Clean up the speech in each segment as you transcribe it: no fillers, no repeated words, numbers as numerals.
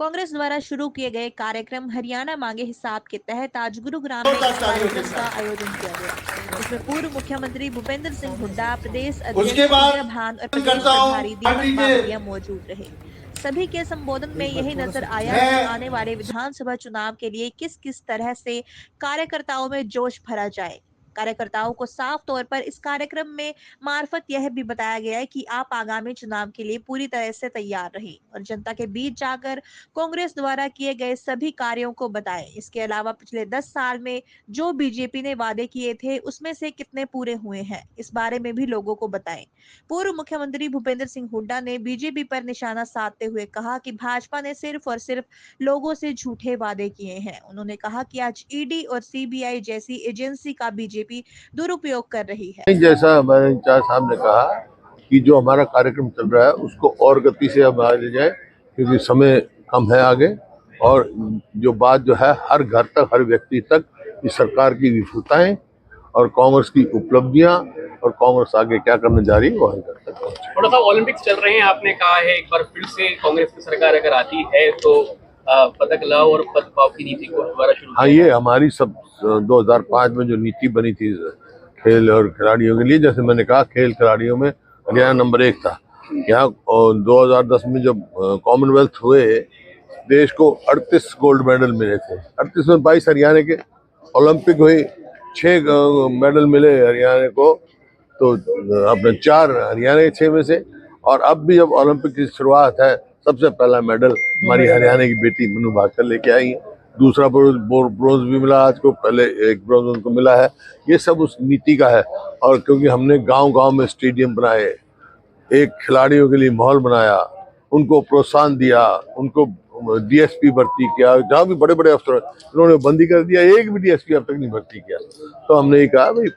कांग्रेस द्वारा शुरू किए गए कार्यक्रम हरियाणा मांगे हिसाब के तहत आज गुरुग्राम में इस कार्यक्रम का आयोजन किया गया। इसमें पूर्व मुख्यमंत्री भूपेंद्र सिंह हुड्डा, प्रदेश अध्यक्ष विजय भान और प्रदेश प्रभारी दीपक बावरिया मौजूद रहे। सभी के संबोधन में यही नजर आया कि आने वाले विधानसभा चुनाव के लिए किस किस तरह से कार्यकर्ताओं में जोश भरा जाए। कार्यकर्ताओं को साफ तौर पर इस कार्यक्रम में मार्फत यह भी बताया गया है कि आप आगामी चुनाव के लिए पूरी तरह से तैयार रहें और जनता के बीच जाकर कांग्रेस द्वारा किए गए सभी कार्यों को बताएं। इसके अलावा पिछले 10 साल में जो बीजेपी ने वादे किए थे उसमें से कितने पूरे हुए हैं, इस बारे में भी लोगों को बताएं। पूर्व मुख्यमंत्री भूपेंद्र सिंह हुड्डा ने बीजेपी पर निशाना साधते हुए कहा कि भाजपा ने सिर्फ और सिर्फ लोगों से झूठे वादे किए हैं। उन्होंने कहा कि आज ईडी और सीबीआई जैसी एजेंसी का बीजेपी दुरुपयोग कर रही है। जैसा हमारे इंचार्ज साहब ने कहा कि जो हमारा कार्यक्रम चल रहा है उसको और गति से अब आगे जाए, क्योंकि समय कम है आगे, और जो बात जो है हर घर तक, हर व्यक्ति तक इस सरकार की विफलताएं और कांग्रेस की उपलब्धियां और कांग्रेस आगे क्या करने जा रही है वो हर घर तक पहुंचे। थोड़ा सा ओलंपिक्स चल रहे हैं, आपने कहा है एक बार फिर से कांग्रेस की सरकार अगर आती है तो पदक लाओ और पद पाओ की नीति को दोबारा शुरू। हाँ, ये हमारी सब 2005 में जो नीति बनी थी खेल और खिलाड़ियों के लिए, जैसे मैंने कहा खेल खिलाड़ियों में हरियाणा नंबर 1 था। यहाँ 2010 में जब कॉमनवेल्थ हुए, देश को 38 गोल्ड मेडल मिले थे। 38 में 22 हरियाणा के। ओलंपिक हुई, 6 मेडल मिले हरियाणा को, तो अपने 4 हरियाणा के 6 में से। और अब भी जब ओलंपिक की शुरुआत है, सबसे पहला मेडल हमारी हरियाणा की बेटी मनु भाकर लेके आई है। दूसरा ब्रोंज भी मिला आज को, पहले एक ब्रोंज उनको मिला है। ये सब उस नीति का है। और क्योंकि हमने गांव-गांव में स्टेडियम बनाए, एक खिलाड़ियों के लिए माहौल बनाया, उनको प्रोत्साहन दिया, उनको डीएसपी भर्ती किया। जहाँ भी बड़े बड़े अफसर उन्होंने बंदी कर दिया, एक भी डीएसपी अब तक नहीं भर्ती किया। तो हमने ये कहा भाई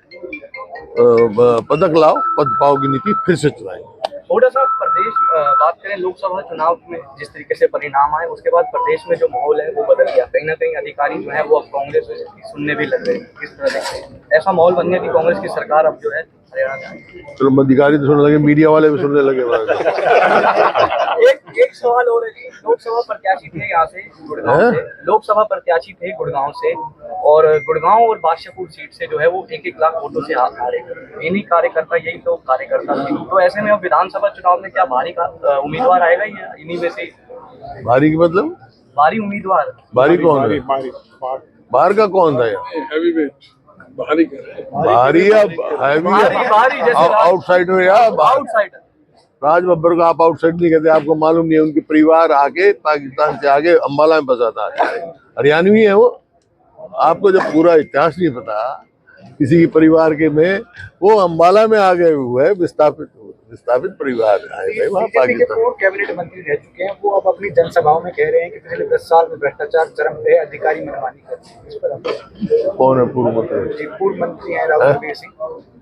पदक लाओ पद पाओ की नीति फिर से चलाएंगे। थोड़ा सा प्रदेश बात करें, लोकसभा चुनाव में जिस तरीके से परिणाम आए उसके बाद प्रदेश में जो माहौल है वो बदल गया। कहीं ना कहीं अधिकारी जो है वो अब कांग्रेस की सुनने भी लग रहे हैं। किस तरह देखते हैं? ऐसा माहौल बन गया कि कांग्रेस की सरकार अब जो है हरियाणा में। चलो अधिकारी तो सुनने लगे, मीडिया वाले भी सुनने लगे। एक सवाल और है जी, लोकसभा प्रत्याशी थे यहाँ से गुड़गांव से, लोकसभा प्रत्याशी थे गुड़गांव से, और गुड़गांव और बादशाहपुर सीट से जो है वो 1-1 लाख वोटों से हारे। इन्हीं कार्यकर्ता, यही तो कार्यकर्ता थे। तो ऐसे में अब विधानसभा चुनाव में क्या भारी का उम्मीदवार आएगा या इन्हीं में से? भारी की मतलब भारी उम्मीदवार? भारी कौन है? बाहर का कौन था? भारी आउटसाइडर या आउटसाइडर? राज बब्बर को आप आउटसाइड नहीं कहते, आपको मालूम नहीं है। उनके परिवार आके पाकिस्तान से आगे अम्बाला में बसा था, हरियाणवी है वो। आपको जब पूरा इतिहास नहीं पता किसी के परिवार के में, वो अम्बाला में आ गए हुए विस्थापित परिवार आए वहाँ पाकिस्तान। कैबिनेट मंत्री रह चुके हैं, वो अब अपनी जनसभाओं में कह रहे हैं कि पिछले 10 साल में भ्रष्टाचार चरम पे, अधिकारी मनमानी करते हैं। इस पर कौन है पूर्व मंत्री? पूर्व मंत्री है रावल सिंह।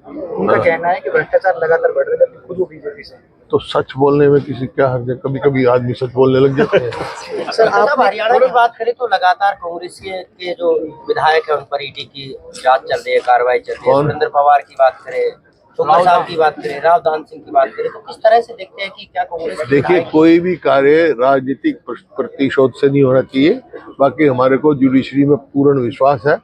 उनका कहना है कि भ्रष्टाचार लगातार बढ़ रहा है, खुद वो बीजेपी से। तो सच बोलने में किसी क्या हर्ज है? कभी कभी आदमी सच बोलने लग जाते हैं। सर, आप हरियाणा की बात करें तो लगातार कांग्रेस के जो विधायक है उन पर ईडी की जांच चल रही है, कार्रवाई चल रही है। सुरेंद्र पवार की बात करें, तोमर साहब की बात करें, रावदान सिंह की बात करें, तो किस तरह से देखते हैं कि क्या कांग्रेस? देखिए, कोई भी कार्य राजनीतिक प्रतिशोध से नहीं होना चाहिए। बाकी हमारे को जुडिशरी में पूर्ण विश्वास है।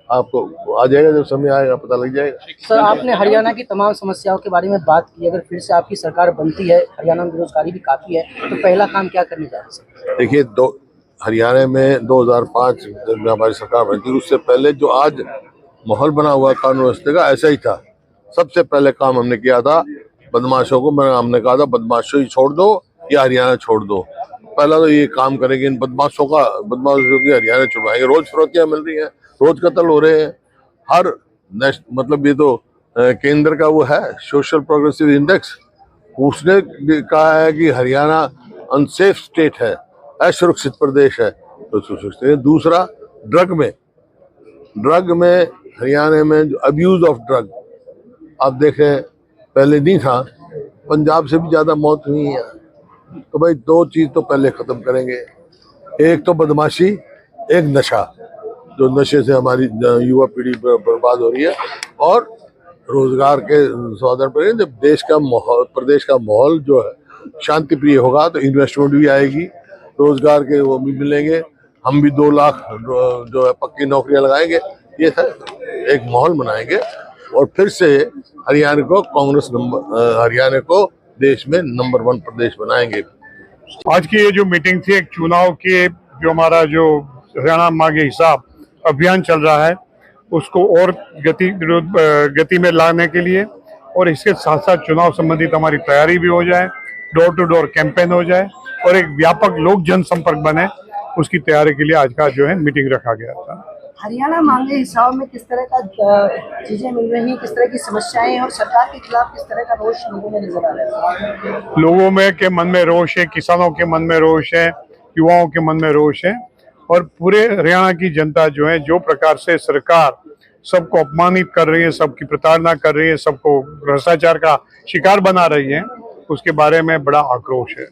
आपको आ जाएगा, जब समय आएगा पता लग जाएगा। सर, आपने हरियाणा की तमाम समस्याओं के बारे में बात की। अगर फिर से आपकी सरकार बनती है, हरियाणा में बेरोजगारी भी काफी है, तो पहला काम क्या करने जा रहे हैं? देखिए, हरियाणा में 2005 जब हमारी सरकार बनी थी, उससे पहले जो आज माहौल बना हुआ कानून व्यवस्था का, ऐसा ही था। सबसे पहले काम हमने किया था बदमाशों को, हमने कहा था बदमाशों छोड़ दो या हरियाणा छोड़ दो। पहला तो ये काम करेंगे, इन बदमाशों की हरियाणा छुड़वाएंगे। रोज फिरौतियां मिल रही हैं, रोज कत्ल हो रहे हैं। हर मतलब ये तो केंद्र का वो है सोशल प्रोग्रेसिव इंडेक्स, उसने कहा है कि हरियाणा अनसेफ स्टेट है, असुरक्षित प्रदेश है। तो सोचते। दूसरा, ड्रग में हरियाणा में जो अब्यूज ऑफ ड्रग आप देखें, पहले नहीं था, पंजाब से भी ज्यादा मौत हुई है। तो भाई 2 चीज तो पहले खत्म करेंगे, एक तो बदमाशी, एक नशा। जो नशे से हमारी युवा पीढ़ी बर्बाद हो रही है, और रोजगार के साधन पर। जब देश का माहौल, प्रदेश का माहौल जो है शांति प्रिय होगा तो इन्वेस्टमेंट भी आएगी, रोजगार के वो भी मिलेंगे, हम भी 2 लाख जो है पक्की नौकरियां लगाएंगे। ये एक माहौल बनाएंगे और फिर से हरियाणा को हरियाणा को देश में नंबर 1 प्रदेश बनाएंगे। आज की ये जो मीटिंग थी एक चुनाव के जो हमारा जो हरियाणा मांगे हिसाब अभियान चल रहा है उसको और गति में लाने के लिए, और इसके साथ साथ चुनाव संबंधित हमारी तैयारी भी हो जाए, डोर टू डोर कैंपेन हो जाए और एक व्यापक लोक जनसंपर्क बने, उसकी तैयारी के लिए आज का जो है मीटिंग रखा गया था। हरियाणा मांगे हिसाब में किस तरह का चीजें मिल रही हैं, किस तरह की समस्याएं हैं और सरकार के खिलाफ किस तरह का रोष लोगों में नजर आ रहा है? लोगों में के मन में रोष है, किसानों के मन में रोष है, युवाओं के मन में रोष है, और पूरे हरियाणा की जनता जो है जो प्रकार से सरकार सबको अपमानित कर रही है, सबकी प्रताड़ना कर रही है, सबको भ्रष्टाचार का शिकार बना रही है, उसके बारे में बड़ा आक्रोश है।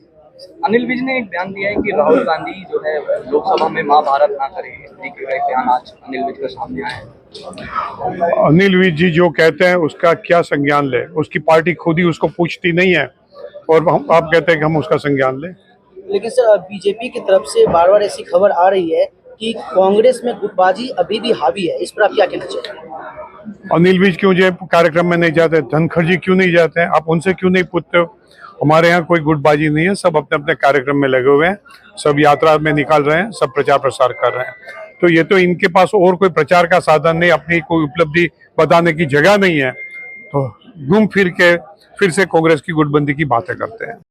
अनिल विज ने एक बयान दिया है कि राहुल गांधी जो है लोकसभा में महाभारत ना करे, इस तरीके का एक बयान आज अनिल विज के सामने आया है। अनिल विज जी जो कहते हैं उसका क्या संज्ञान ले, उसकी पार्टी खुद ही उसको पूछती नहीं है और आप कहते हैं कि हम उसका संज्ञान लें। लेकिन सर बीजेपी की तरफ से बार बार ऐसी खबर आ रही है कि कांग्रेस में गुटबाजी अभी भी हावी है, इस पर आप क्या कहना चाहिए? अनिल विज क्यों जो कार्यक्रम में नहीं जाते, धनखड़ जी क्यों नहीं जाते हैं, आप उनसे क्यों नहीं पूछते हो? हमारे यहाँ कोई गुटबाजी नहीं है, सब अपने अपने कार्यक्रम में लगे हुए हैं, सब यात्रा में निकाल रहे हैं, सब प्रचार प्रसार कर रहे हैं। तो ये तो इनके पास और कोई प्रचार का साधन नहीं, अपनी कोई उपलब्धि बताने की जगह नहीं है, तो घूम फिर के फिर से कांग्रेस की गुटबंदी की बातें करते हैं।